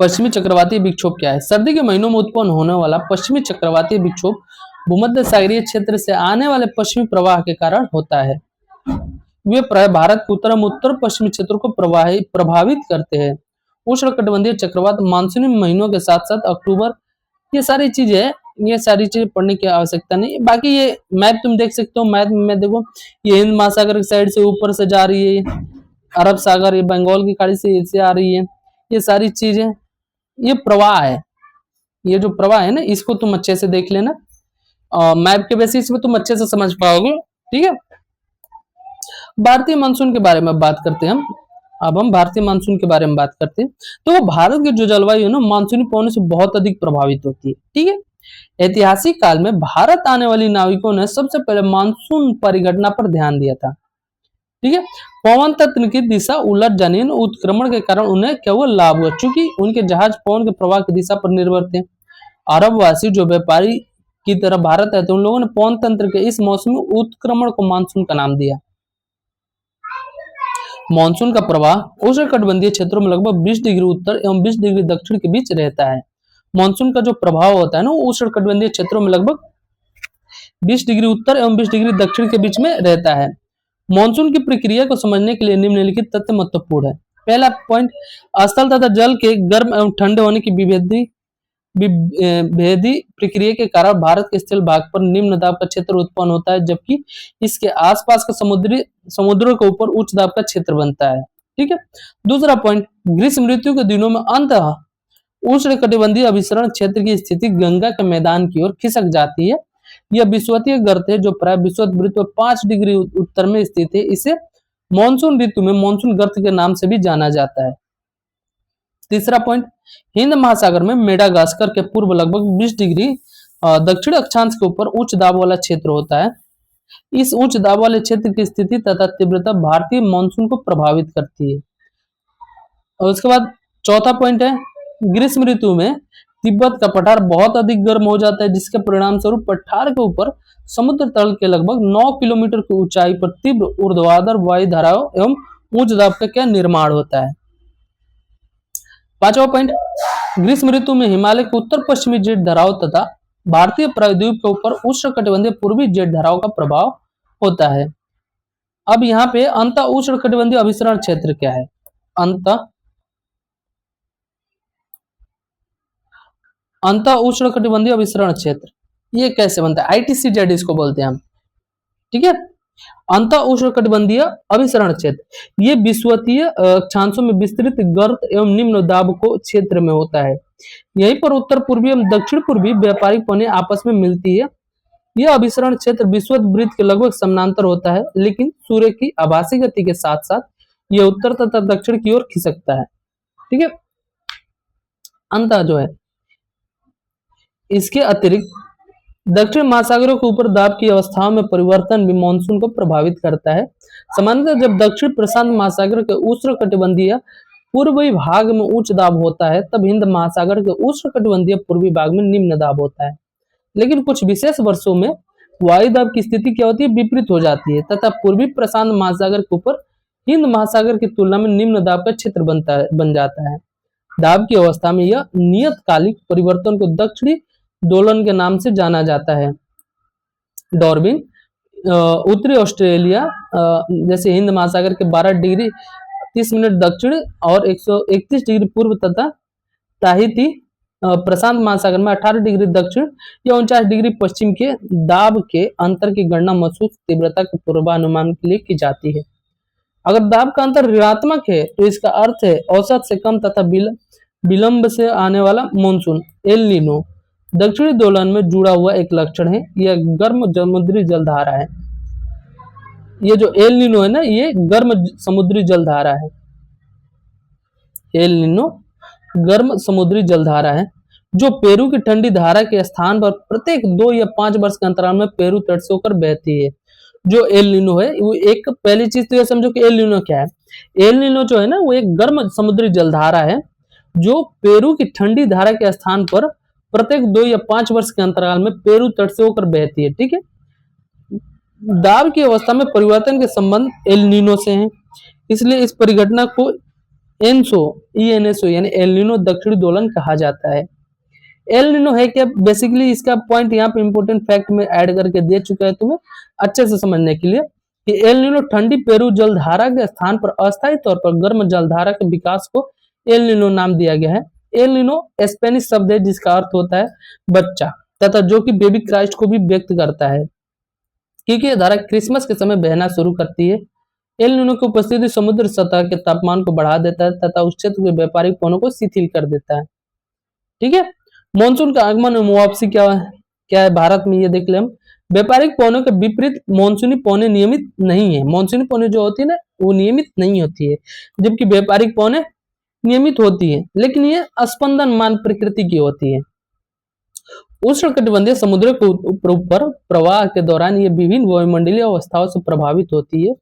पश्चिमी चक्रवातीय विक्षोभ क्या है? सर्दी के महीनों में उत्पन्न होने वाला पश्चिमी चक्रवातीय विक्षोभ भूमध्य सागरीय क्षेत्र से आने वाले पश्चिमी प्रवाह के कारण होता है। वे प्राय भारत के उत्तर एवं उत्तर पश्चिमी क्षेत्रों को प्रभावित करते हैं। उष्णकटिबंधीय चक्रवात मानसूनी महीनों के साथ साथ अक्टूबर, ये सारी चीजें पढ़ने की आवश्यकता नहीं। बाकी ये मैप तुम देख सकते हो। मैप में देखो, ये हिंद महासागर की साइड से ऊपर से जा रही है, अरब सागर, ये बंगाल की खाड़ी से आ रही है। ये सारी चीजें, ये प्रवाह है। ये जो प्रवाह है ना, इसको तुम अच्छे से देख लेना। मैप के बेसिस पे तुम अच्छे से समझ पाओगे। ठीक है, भारतीय मानसून के बारे में बात करते हैं अब हम भारतीय मानसून के बारे में बात करते हैं। तो भारत की जो जलवायु है ना, मानसूनी पवनों से बहुत अधिक प्रभावित होती है। ठीक है, ऐतिहासिक काल में भारत आने वाली नाविकों ने सबसे पहले मानसून परिघटना पर ध्यान दिया था। ठीक है, पवन तत्व की दिशा उलट जाने, उत्क्रमण के कारण उन्हें क्या हुआ? लाभ हुआ, क्योंकि उनके जहाज पवन के प्रवाह की दिशा पर निर्भर थे। अरबवासी जो व्यापारी की तरह भारत आए थे, उन लोगों ने पवन तंत्र के इस मौसमी उत्क्रमण को मानसून का नाम दिया। मानसून का प्रवाह उष्णकटिबंधीय क्षेत्रों में लगभग 20 डिग्री उत्तर एवं 20 डिग्री दक्षिण के बीच रहता है। मानसून का जो प्रभाव होता है ना, उष्णकटिबंधीय क्षेत्रों में लगभग 20 डिग्री उत्तर एवं 20 डिग्री दक्षिण के बीच में रहता है। मानसून की प्रक्रिया को समझने के लिए निम्नलिखित तथ्य महत्वपूर्ण है। पहला पॉइंट, स्थल तथा जल के गर्म एवं ठंडे होने की विभेदी प्रक्रिया के कारण भारत के स्थल भाग पर निम्न दाब का क्षेत्र उत्पन्न होता है, जबकि इसके आसपास का समुद्रों के ऊपर उच्च दाब का क्षेत्र बनता है। ठीक है, दूसरा पॉइंट, ग्रीष्म ऋतु के दिनों में अंततः उष्णकटिबंधीय अभिसरण क्षेत्र की स्थिति गंगा के मैदान की ओर खिसक जाती है। यह विषुवतीय गर्त है जो प्राय विषुवत वृत्त पर 5 डिग्री उत्तर में स्थित है। इसे मानसून ऋतु में मानसून गर्त के नाम से भी जाना जाता है। तीसरा पॉइंट, हिंद महासागर में मेडागास्कर के पूर्व लगभग 20 डिग्री दक्षिण अक्षांश के ऊपर उच्च दाब वाला क्षेत्र होता है। इस उच्च दाब वाले क्षेत्र की स्थिति तथा तीव्रता भारतीय मानसून को प्रभावित करती है। और उसके बाद चौथा पॉइंट है, ग्रीष्म ऋतु में तिब्बत का पठार बहुत अधिक गर्म हो जाता है, जिसके परिणाम स्वरूप पठार के ऊपर समुद्र तल के लगभग 9 किलोमीटर की ऊंचाई पर तीव्र ऊर्ध्वाधर वायु धाराओं एवं उच्च दाब का क्या निर्माण होता है। पांचवा पॉइंट, ग्रीष्म ऋतु में हिमालय के उत्तर पश्चिमी जेट धाराओं तथा भारतीय प्रायद्वीप के ऊपर उष्णकटिबंधीय पूर्वी जेट धाराओं का प्रभाव होता है। अब यहाँ पे अंत उष्णकटिबंधीय अभिसरण क्षेत्र क्या है? अंत उष्णकटिबंधीय अभिसरण क्षेत्र ये कैसे बनता है? ITCZ इसको बोलते हैं हम, ठीक है। अंत उष्णकटिबंधीय अभिसरण क्षेत्र ये विषुवतीय अक्षांशों में विस्तृत गर्त एवं निम्न दाब को क्षेत्र में होता है। यहीं पर उत्तर पूर्वी एवं दक्षिण पूर्वी व्यापारिक पौने आपस में मिलती है। यह अभिसरण क्षेत्र विषुवत वृत्त के लगभग समानांतर होता है, लेकिन सूर्य की आभासी गति के साथ साथ यह उत्तर तथा दक्षिण की ओर खिसकता है, ठीक है। अंत जो है, इसके अतिरिक्त दक्षिण महासागरों के ऊपर दाब की अवस्थाओं में परिवर्तन भी मानसून को प्रभावित करता है। सामान्यतः जब दक्षिण प्रशांत महासागर के उष्णकटिबंधीय पूर्वी भाग में उच्च दाब होता है, तब हिंद महासागर के उष्णकटिबंधीय पूर्वी भाग में निम्न दाब होता है। लेकिन कुछ विशेष वर्षों में वायु दाब की स्थिति क्या होती है? विपरीत हो जाती है तथा पूर्वी प्रशांत महासागर के ऊपर हिंद महासागर की तुलना में निम्न दाब का क्षेत्र बन जाता है। दाब की अवस्था में यह नियतकालिक परिवर्तन को दक्षिणी दोलन के नाम से जाना जाता है। डार्विन उत्तरी ऑस्ट्रेलिया जैसे हिंद महासागर के 12 डिग्री 30 मिनट दक्षिण और 131 डिग्री पूर्व तथा ताहिती प्रशांत महासागर में 18 डिग्री दक्षिण या 49 डिग्री पश्चिम के दाब के अंतर की गणना महसूस तीव्रता के पूर्वानुमान के लिए की जाती है। अगर दाब का अंतर ऋणात्मक है तो इसका अर्थ है औसत से कम तथा विलंब से आने वाला मानसून। एल नीनो दक्षिणी दोलन में जुड़ा हुआ एक लक्षण है, यह गर्म समुद्री जलधारा है। ये जो एल नीनो है ना, ये गर्म समुद्री जलधारा है। एल नीनो गर्म समुद्री जलधारा है जो पेरू की ठंडी धारा के स्थान पर प्रत्येक 2 या 5 वर्ष के अंतराल में पेरू तट से होकर बहती है। जो एल नीनो है वो एक, पहली चीज तो ये समझो कि एल नीनो क्या है। एल नीनो जो है ना, वो एक गर्म समुद्री जलधारा है जो पेरू की ठंडी धारा के स्थान पर प्रत्येक 2 या 5 वर्ष के अंतराल में पेरू तट से होकर बहती है, ठीक है। दाब की अवस्था में परिवर्तन के संबंध एल नीनो से हैं, इसलिए इस परिघटना को ENSO यानी एल नीनो दक्षिणी दोलन कहा जाता है। एल नीनो है क्या? बेसिकली इसका पॉइंट यहाँ पे इंपोर्टेंट फैक्ट में ऐड करके दे चुका है तुम्हें अच्छे से समझने के लिए कि एल नीनो ठंडी पेरू जलधारा के स्थान पर अस्थायी तौर पर गर्म जलधारा के विकास को एल नीनो नाम दिया गया है। एल नीनो स्पेनिश शब्द है जिसका अर्थ होता है बच्चा तथा जो कि बेबी क्राइस्ट को भी व्यक्त करता है, क्योंकि यह धारा क्रिसमस के समय बहना शुरू करती है। एल नीनो की उपस्थिति समुद्र सतह के तापमान को बढ़ा देता है तथा उस क्षेत्र के व्यापारिक पौनों को शिथिल कर देता है, ठीक है। मानसून का आगमन और वापसी क्या है भारत में, ये देख ले हम। व्यापारिक पौनों के विपरीत मानसूनी पौने नियमित नहीं है। मानसूनी पौने जो होती है ना, वो नियमित नहीं होती है, जबकि व्यापारिक पौने नियमित होती है, लेकिन ये स्पंदनमान प्रकृति की होती है। उष्णकटिबंधीय समुद्र के ऊपर प्रवाह के दौरान ये विभिन्न वायुमंडलीय अवस्थाओं से प्रभावित होती है।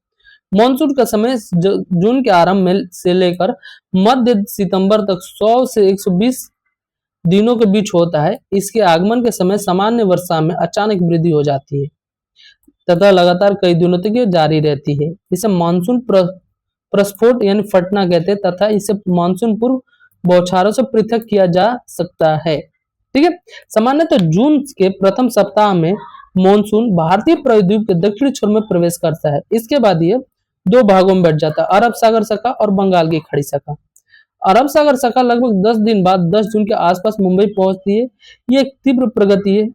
मानसून का समय जून के आरंभ में से लेकर मध्य सितंबर तक 100 से 120 दिनों के बीच होता है। इसके आगमन के समय सामान्य वर्षा में अचानक वृद्धि हो जाती है तथा लगातार कई दिनों तक ये जारी रहती है। इसे मानसून प्रस्फोट यानी फटना कहते हैं तथा इसे मानसून पूर्व बौछारों से पृथक किया जा सकता है, ठीक है। सामान्यतः जून के प्रथम सप्ताह में मानसून भारतीय प्रायद्वीप के दक्षिणी छोर में प्रवेश करता है। इसके बाद ये 2 भागों में बढ़ जाता है, अरब सागर शाखा और बंगाल की खाड़ी शाखा। अरब सागर शाखा लगभग 10 दिन बाद 10 जून के आसपास मुंबई पहुंचती है। ये एक तीव्र प्रगति है।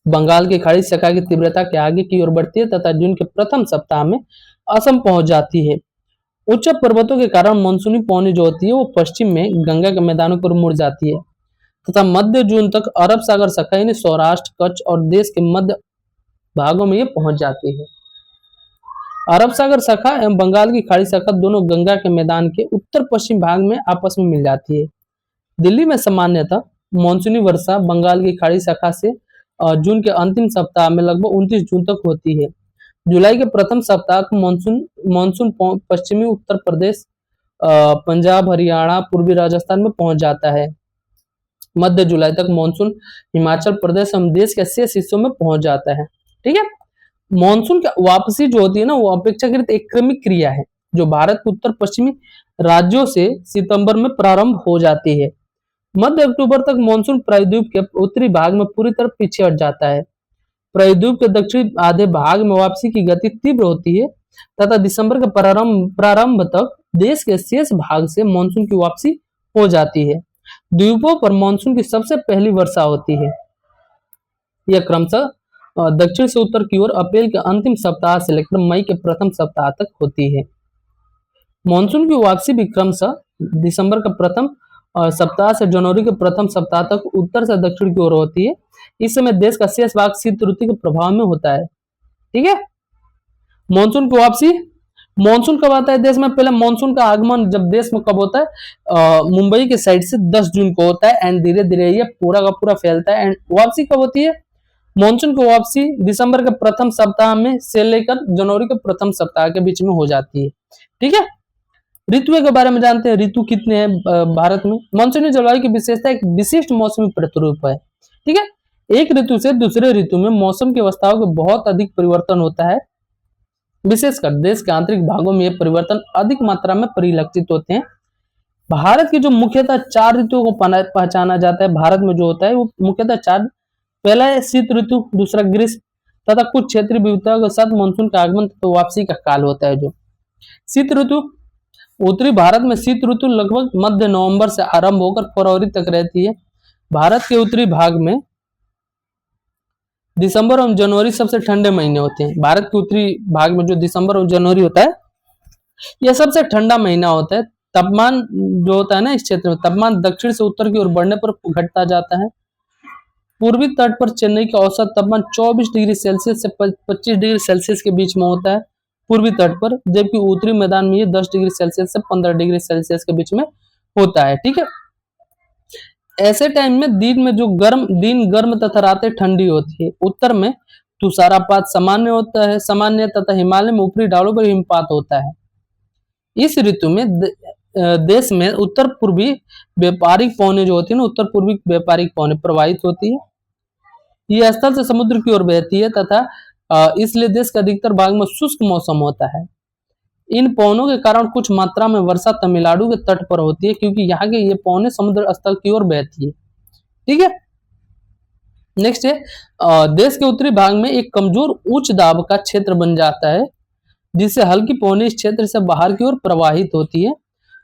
बंगाल की खाड़ी शाखा की तीव्रता के आगे की ओर बढ़ती है तथा जून के प्रथम सप्ताह में असम पहुंच जाती है। उच्च पर्वतों के कारण मानसूनी पौनी जो होती है वो पश्चिम में गंगा के मैदानों पर मुड़ जाती है तथा मध्य जून तक अरब सागर शाखा यानी सौराष्ट्र, कच्छ और देश के मध्य भागों में ये पहुंच जाती है। अरब सागर शाखा एवं बंगाल की खाड़ी शाखा दोनों गंगा के मैदान के उत्तर पश्चिम भाग में आपस में मिल जाती है। दिल्ली में सामान्यतः मानसूनी वर्षा बंगाल की खाड़ी शाखा से जून के अंतिम सप्ताह में लगभग 29 जून तक होती है। जुलाई के प्रथम सप्ताह को मानसून पश्चिमी उत्तर प्रदेश पंजाब, हरियाणा, पूर्वी राजस्थान में पहुंच जाता है। मध्य जुलाई तक मानसून हिमाचल प्रदेश एवं देश के शेष हिस्सों में पहुंच जाता है। ठीक है, मानसून की वापसी जो होती है ना, वो अपेक्षाकृत एक क्रमिक क्रिया है जो भारत के उत्तर पश्चिमी राज्यों से सितंबर में प्रारंभ हो जाती है। मध्य अक्टूबर तक मानसून प्रायद्वीप के उत्तरी भाग में पूरी तरह पीछे हट जाता है। प्रायद्वीप के दक्षिणी आधे भाग में वापसी की गति तीव्र होती है तथा दिसंबर के प्रारंभ तक देश के शेष भाग से मानसून की वापसी हो जाती है। द्वीपों पर मानसून की सबसे पहली वर्षा होती है। यह क्रमशः दक्षिण से उत्तर की ओर अप्रैल के अंतिम सप्ताह से लेकर मई के प्रथम सप्ताह तक होती है। मानसून की वापसी भी क्रमशः दिसंबर का प्रथम सप्ताह से जनवरी के प्रथम सप्ताह तक उत्तर से दक्षिण की ओर होती है। इस समय देश का शेष भाग शीत ऋतु के प्रभाव में होता है। ठीक है, मानसून की वापसी, मानसून कब आता है देश में? पहले मानसून का आगमन जब देश में कब होता है? मुंबई के साइड से 10 जून को होता है एंड धीरे धीरे ये पूरा का पूरा फैलता है। एंड वापसी कब होती है? मानसून की वापसी दिसंबर के प्रथम सप्ताह में से लेकर जनवरी के प्रथम सप्ताह के बीच में हो जाती है। ठीक है, ऋतुओं के बारे में जानते हैं। ऋतु कितने हैं भारत में? मानसूनी जलवायु की विशेषता एक विशिष्ट मौसमी प्रतिरूप है। ठीक है, एक ऋतु से दूसरे ऋतु में मौसम की अवस्थाओं के बहुत अधिक परिवर्तन होता है। विशेषकर देश के आंतरिक भागों में यह परिवर्तन अधिक मात्रा में परिलक्षित होते हैं। भारत की जो मुख्यतः 4 ऋतुओं को पहचाना जाता है। भारत में जो होता है वो मुख्यतः 4, पहला है शीत ऋतु, दूसरा ग्रीष्म तथा कुछ क्षेत्रीय विविधताओं के साथ मानसून का आगमन तो वापसी का काल होता है। जो शीत ऋतु, उत्तरी भारत में शीत ऋतु लगभग मध्य नवंबर से आरंभ होकर फरवरी तक रहती है। भारत के उत्तरी भाग में दिसंबर और जनवरी सबसे ठंडे महीने होते हैं। भारत के उत्तरी भाग में जो दिसंबर और जनवरी होता है यह सबसे ठंडा महीना होता है। तापमान जो होता है ना इस क्षेत्र में, तापमान दक्षिण से उत्तर की ओर बढ़ने पर घटता जाता है। पूर्वी तट पर चेन्नई का औसत तापमान 24 डिग्री सेल्सियस से 25 डिग्री सेल्सियस के बीच में होता है पूर्वी तट पर, जबकि उत्तरी मैदान में ये 10 डिग्री सेल्सियस से 15 डिग्री सेल्सियस के बीच में होता है। ठीक है, ऐसे टाइम में दिन में जो गर्म तथा रातें ठंडी होती है। उत्तर में तुषारपात सामान्य होता है तथा हिमालय में ऊपरी ढालों पर हिमपात होता है। इस ऋतु में देश में उत्तर पूर्वी व्यापारिक पवनें जो होती है ना, उत्तर पूर्वी व्यापारिक पवनें प्रवाहित होती है। ये स्थल से समुद्र की ओर बहती है तथा इसलिए देश के अधिकतर भाग में शुष्क मौसम होता है। इन पवनों के कारण कुछ मात्रा में वर्षा तमिलनाडु के तट पर होती है क्योंकि यहाँ के ये पवनें समुद्र स्थल की ओर बहती है। ठीक है, नेक्स्ट है देश के उत्तरी भाग में एक कमजोर उच्च दाब का क्षेत्र बन जाता है जिससे हल्की पवनें इस क्षेत्र से बाहर की ओर प्रवाहित होती है।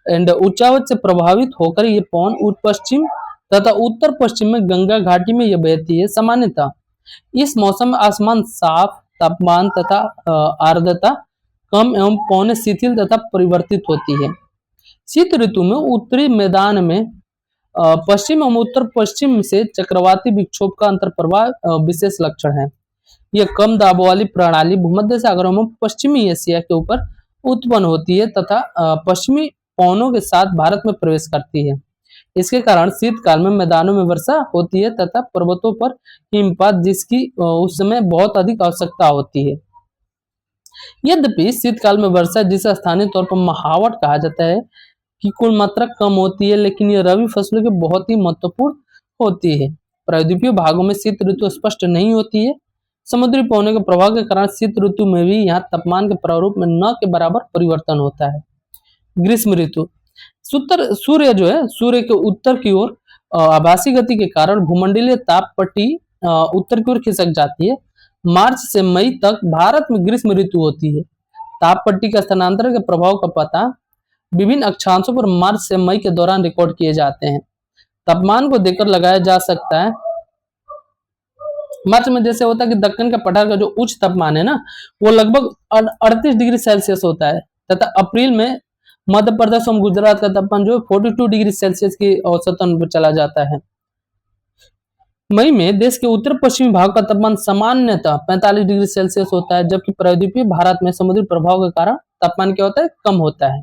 एंड उच्चावच से प्रभावित होकर ये पवन उत्तर पश्चिम तथा उत्तर पश्चिम में गंगा घाटी में यह बहती है। सामान्यतः इस मौसम में आसमान साफ, तापमान तथा आर्द्रता कम एवं पवनें शिथिल तथा परिवर्तित होती है। शीत ऋतु में उत्तरी मैदान में पश्चिम एवं उत्तर पश्चिम से चक्रवाती विक्षोभ का अंतर प्रवाह विशेष लक्षण है। यह कम दाब वाली प्रणाली भूमध्य सागर एवं पश्चिमी एशिया के ऊपर उत्पन्न होती है तथा पश्चिमी पवनों के साथ भारत में प्रवेश करती है। इसके कारण शीतकाल में मैदानों में वर्षा होती है तथा पर्वतों पर हिमपात जिसकी उस समय बहुत अधिक आवश्यकता होती है। यद्यपि शीतकाल में वर्षा, जिसे स्थानीय तौर पर महावट कहा जाता है, की कुल मात्रा कम होती है, लेकिन यह रबी फसलों के बहुत ही महत्वपूर्ण होती है। प्रायद्वीपीय भागों में शीत ऋतु स्पष्ट नहीं होती है। समुद्री पवनों के प्रभाव के कारण शीत ऋतु में भी यहाँ तापमान के प्रारूप में न के बराबर परिवर्तन होता है। ग्रीष्म ऋतु, सूर्य जो है सूर्य के उत्तर की ओर आभासी गति के कारण भूमंडलीय ताप पट्टी उत्तर की ओर खिसक जाती है। मार्च से मई तक भारत में ग्रीष्म ऋतु होती है। ताप पट्टी के स्थानांतरण के प्रभाव का पता विभिन्न अक्षांशों पर मार्च से मई के दौरान रिकॉर्ड किए जाते हैं। तापमान को देखकर लगाया जा सकता है। मार्च में जैसे होता है कि दक्कन के पठार का जो उच्च तापमान है ना वो लगभग 38 डिग्री सेल्सियस होता है तथा अप्रैल में मध्य प्रदेश और गुजरात का तापमान जो 42 डिग्री सेल्सियस की औसतन पर चला जाता है। मई में देश के उत्तर पश्चिमी भाग का तापमान सामान्यतः 45 डिग्री सेल्सियस होता है, जबकि प्रायद्वीपीय भारत में समुद्री प्रभाव के कारण तापमान क्या होता है, कम होता है।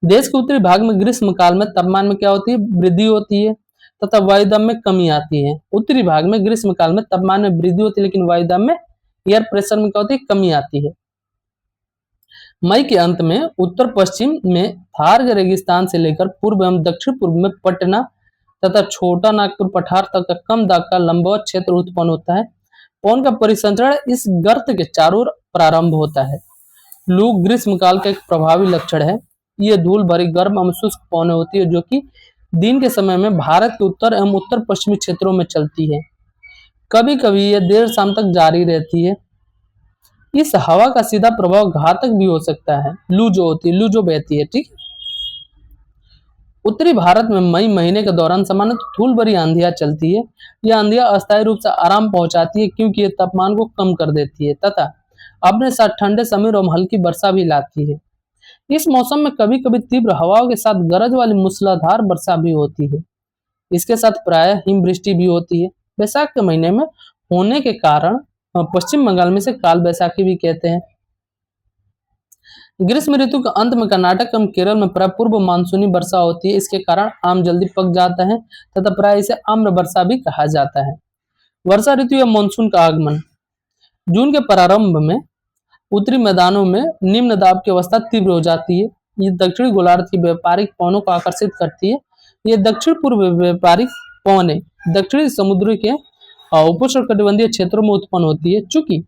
देश के उत्तरी भाग में ग्रीष्म काल में तापमान में क्या होती है, वृद्धि होती है तथा वायुदाब में कमी आती है। उत्तरी भाग में ग्रीष्म काल में तापमान में वृद्धि होती है लेकिन वायुदाब में एयर प्रेशर में क्या होती है, कमी आती है। मई के अंत में उत्तर पश्चिम में थार के रेगिस्तान से लेकर पूर्व एवं दक्षिण पूर्व में पटना तथा छोटा नागपुर पठार तक का कम दाब का लंबवत क्षेत्र उत्पन्न होता है। पवन का परिसंचरण इस गर्त के चारों ओर प्रारंभ होता है। लू ग्रीष्मकाल का एक प्रभावी लक्षण है। ये धूल भरी गर्म एवं शुष्क पवनें होती है जो कि दिन के समय में भारत के उत्तर एवं उत्तर पश्चिमी क्षेत्रों में चलती है। कभी कभी यह देर शाम तक जारी रहती है। इस हवा का सीधा प्रभाव घातक भी हो सकता है। लू जो होती है, लू जो बहती है, ठीक। उत्तरी भारत में मई महीने के दौरान सामान्यतः धूल भरी आंधियां चलती है। यह आंधियां अस्थायी रूप से आराम पहुंचाती है क्योंकि यह तापमान को कम कर देती है तथा अपने साथ ठंडे समीर और हल्की वर्षा भी लाती है। इस मौसम में कभी कभी तीव्र हवाओं के साथ गरज वाली मूसलाधार वर्षा भी होती है। इसके साथ प्रायः हिमवृष्टि भी होती है। वैशाख के महीने में होने के कारण पश्चिम बंगाल में से काल बैसाखी भी कहते हैं। ग्रीष्म ऋतु के अंत में कर्नाटक एवं केरल में प्राय पूर्व मानसूनी वर्षा होती है। इसके कारण आम जल्दी पक जाता है तथा प्राय इसे आम्र वर्षा भी कहा जाता है। वर्षा ऋतु या मानसून का आगमन जून के प्रारंभ में उत्तरी मैदानों में निम्न दाब की अवस्था तीव्र हो जाती है। ये दक्षिणी गोलार्ध की व्यापारिक पवनों को आकर्षित करती है। ये दक्षिण पूर्व व्यापारिक पवनें दक्षिणी समुद्र के उपोष्णकटिबंधीय क्षेत्रों में उत्पन्न होती है। चूंकि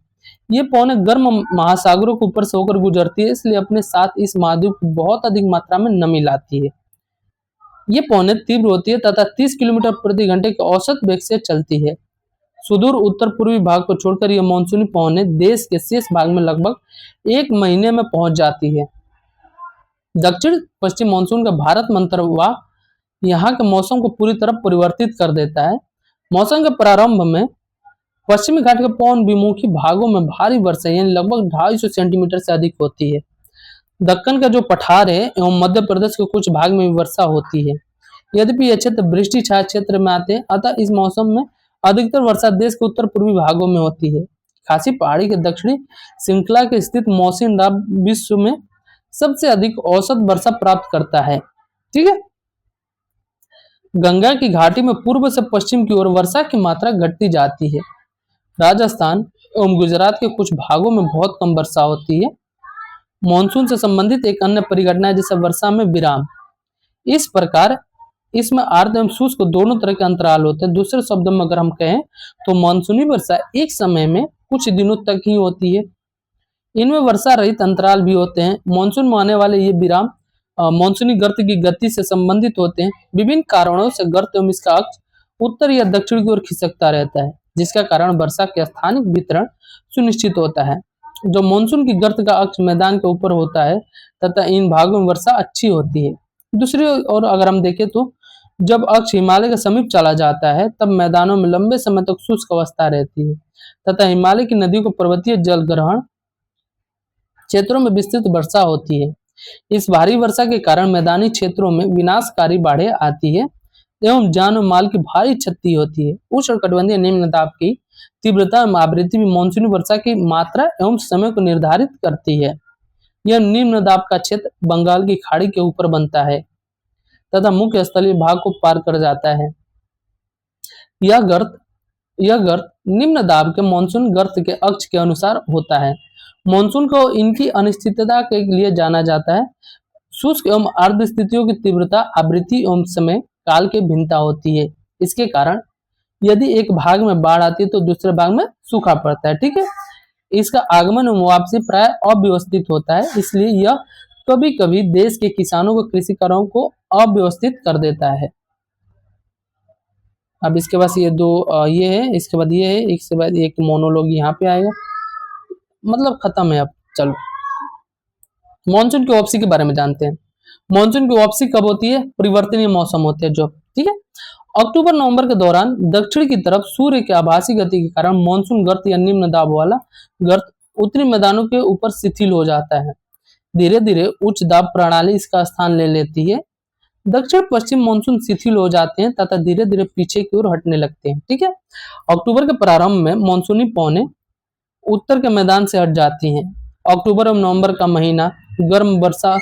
ये पवनें गर्म महासागरों के ऊपर से होकर गुजरती है, इसलिए अपने साथ इस महाद्वीप को बहुत अधिक मात्रा में नमी लाती है। ये पवनें तीव्र होती है तथा 30 किलोमीटर प्रति घंटे के औसत वेग से चलती है। सुदूर उत्तर पूर्वी भाग को छोड़कर यह मानसूनी पवनें देश के शेष भाग में लगभग एक महीने में पहुंच जाती है। दक्षिण पश्चिम मानसून का भारत मंत्रवा यहाँ के मौसम को पूरी तरह परिवर्तित कर देता है। मौसम के प्रारंभ में पश्चिमी घाट के पवन विमुखी भागों में भारी वर्षा यानी लगभग 250 सेंटीमीटर से अधिक होती है। दक्कन का जो पठार है एवं मध्य प्रदेश के कुछ भाग में भी वर्षा होती है। यद्यपि यह क्षेत्र वृष्टि छाया क्षेत्र में आते हैं, अतः इस मौसम में अधिकतर वर्षा देश के उत्तर पूर्वी भागों में होती है। खासी पहाड़ी के दक्षिणी श्रृंखला के स्थित मौसिन राब विश्व में सबसे अधिक औसत वर्षा प्राप्त करता है। ठीक है। गंगा की घाटी में पूर्व से पश्चिम की ओर वर्षा की मात्रा घटती जाती है। राजस्थान एवं गुजरात के कुछ भागों में बहुत कम वर्षा होती है। मानसून से संबंधित एक अन्य परिघटना है जैसे वर्षा में विराम। इस प्रकार इसमें आर्द्र एवं शुष्क दोनों तरह के अंतराल होते हैं। दूसरे शब्दों में अगर हम कहें तो मानसूनी वर्षा एक समय में कुछ दिनों तक ही होती है। इनमें वर्षा रहित अंतराल भी होते हैं। मानसून में आने वाले ये विराम मानसूनी गर्त की गति से संबंधित होते हैं। विभिन्न कारणों से गर्त एवं इसका अक्ष उत्तर या दक्षिण की ओर खिसकता रहता है, जिसका कारण वर्षा के स्थानिक वितरण सुनिश्चित होता है। जो मानसून की गर्त का अक्ष मैदान के ऊपर होता है तथा इन भागों में वर्षा अच्छी होती है। दूसरी ओर अगर हम देखें तो जब अक्ष हिमालय के समीप चला जाता है तब मैदानों में लंबे समय तक शुष्क अवस्था रहती है तथा हिमालय की नदियों को पर्वतीय जल ग्रहण क्षेत्रों में विस्तृत वर्षा होती है। इस भारी वर्षा के कारण मैदानी क्षेत्रों में विनाशकारी बाढ़ें आती है एवं जान और माल की भारी क्षति होती है। उष्णकटिबंधीय निम्न दाब की तीव्रता एवं आवृत्ति भी मानसूनी वर्षा की मात्रा एवं समय को निर्धारित करती है। यह निम्न दाब का क्षेत्र बंगाल की खाड़ी के ऊपर बनता है तथा मुख्य स्थलीय भाग को पार कर जाता है। यह गर्त निम्न दाब के मानसून गर्त के अक्ष के अनुसार होता है। मानसून को इनकी अनिश्चितता के लिए जाना जाता है। शुष्क एवं आर्द्र स्थितियों की तीव्रता, आवृत्ति एवं समय काल की भिन्नता होती है। इसके कारण यदि एक भाग में बाढ़ आती है तो दूसरे भाग में सूखा पड़ता है। ठीक है। इसका आगमन एवं वापसी प्राय अव्यवस्थित होता है, इसलिए यह कभी कभी देश के किसानों को कृषि कार्यों को अव्यवस्थित कर देता है। अब इसके बाद ये दो ये है, इसके बाद ये है, इसके बाद एक मोनोलॉग यहाँ पे आएगा, मतलब खत्म है। अब चलो मानसून की वापसी के बारे में जानते हैं। मानसून की वापसी कब होती है? परिवर्तनीय मौसम होते हैं जो, ठीक है। अक्टूबर नवंबर के दौरान दक्षिण की तरफ सूर्य की आभासी गति के कारण मानसून गर्त या निम्न दाब वाला गर्त उत्तरी मैदानों के ऊपर शिथिल हो जाता है। धीरे धीरे उच्च दाब प्रणाली इसका स्थान ले लेती है। दक्षिण पश्चिम मानसून शिथिल हो जाते हैं तथा धीरे धीरे पीछे की ओर हटने लगते हैं। ठीक है। अक्टूबर के प्रारंभ में मानसूनी पवनें उत्तर के मैदान से हट जाती हैं। अक्टूबर और नवंबर का महीना गर्म वर्षा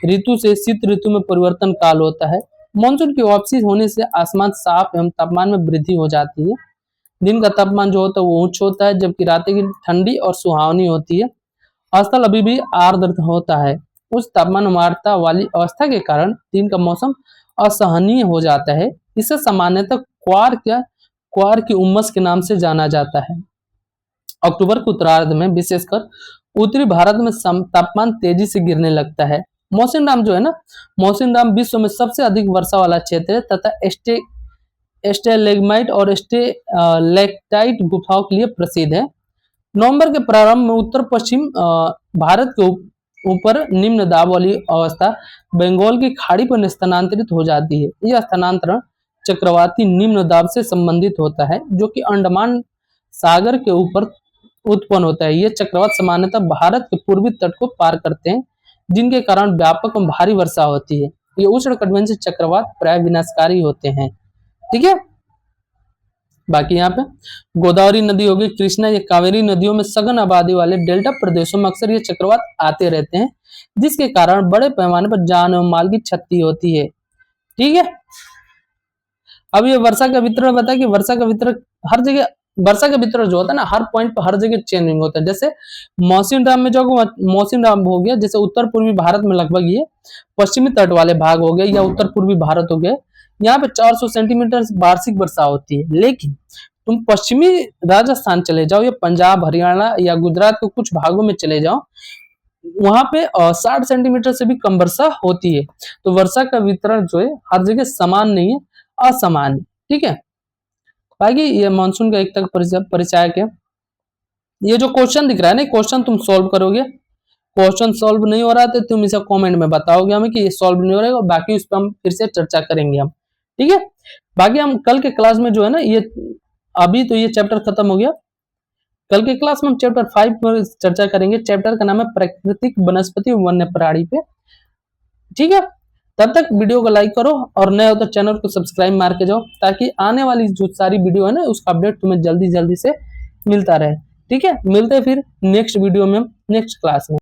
ऋतु से शीत ऋतु में परिवर्तन काल होता है। मानसून की वापसी होने से आसमान साफ एवं तापमान में वृद्धि हो जाती है। दिन का तापमान जो होता है वो उच्च होता है, जबकि रातें की ठंडी और सुहावनी होती है। स्थल अभी भी आर्द्र होता है। उच्च तापमान वार्ता वाली अवस्था के कारण दिन का मौसम असहनीय हो जाता है। इसे सामान्यतः क्वार की उमस के नाम से जाना जाता है। अक्टूबर के उत्तरार्ध में विशेषकर उत्तरी भारत में तापमान तेजी से गिरने लगता है। मौसिनराम जो है ना, मौसिनराम विश्व में सबसे अधिक वर्षा वाला क्षेत्र है तथा स्टेलेग्माइट और स्टेलेक्टाइट गुफाओं के लिए प्रसिद्ध है। नवंबर के प्रारंभ में उत्तर पश्चिम भारत के ऊपर निम्न दाब वाली अवस्था बंगाल की खाड़ी पर स्थानांतरित हो जाती है। यह स्थानांतरण चक्रवाती निम्न दाब से संबंधित होता है, जो कि अंडमान सागर के ऊपर उत्पन्न होता है। ये चक्रवात सामान्यतः भारत के पूर्वी तट को पार करते हैं, जिनके कारण व्यापक और भारी वर्षा होती है। ये उष्णकटिबंधीय चक्रवात प्राय विनाशकारी होते हैं। ठीक है। बाकी यहाँ पे गोदावरी नदी होगी, कृष्णा, या कावेरी नदियों में सघन आबादी वाले डेल्टा प्रदेशों में अक्सर ये चक्रवात आते रहते हैं, जिसके कारण बड़े पैमाने पर जान और माल की क्षति होती है। ठीक है। अब ये वर्षा का वितरण बता कि वर्षा का वितरण हर जगह, वर्षा का वितरण जो होता है ना, हर पॉइंट पर हर जगह चेंजिंग होता है। जैसे मौसिनराम में जो मौसिनराम हो गया, जैसे उत्तर पूर्वी भारत में लगभग ये पश्चिमी तट वाले भाग हो गए या उत्तर पूर्वी भारत हो गए, यहाँ पे 400 सेंटीमीटर वार्षिक वर्षा होती है। लेकिन तुम पश्चिमी राजस्थान चले जाओ या पंजाब, हरियाणा या गुजरात के कुछ भागों में चले जाओ, वहां पे 60 सेंटीमीटर से भी कम वर्षा होती है। तो वर्षा का वितरण जो है हर जगह समान नहीं है, असमान है। ठीक है। बाकी ये मानसून का एक तक परिचायक है। ये जो क्वेश्चन दिख रहा है ना, क्वेश्चन तुम सॉल्व करोगे। क्वेश्चन सॉल्व नहीं हो रहा तो तुम इसे कमेंट में बताओगे हमें कि ये सॉल्व नहीं हो रहा है, बाकी उस पर हम फिर से चर्चा करेंगे हम। ठीक है। बाकी हम कल के क्लास में जो है ना, ये अभी तो ये चैप्टर खत्म हो गया, कल के क्लास में हम चैप्टर 5 पर चर्चा करेंगे। चैप्टर का नाम है प्राकृतिक वनस्पति वन्य प्राणी पे। ठीक है। तब तक वीडियो को लाइक करो और नए हो तो चैनल को सब्सक्राइब मार के जाओ, ताकि आने वाली जो सारी वीडियो है ना, उसका अपडेट तुम्हें जल्दी जल्दी से मिलता रहे। ठीक है। मिलते हैं फिर नेक्स्ट वीडियो में, नेक्स्ट क्लास में।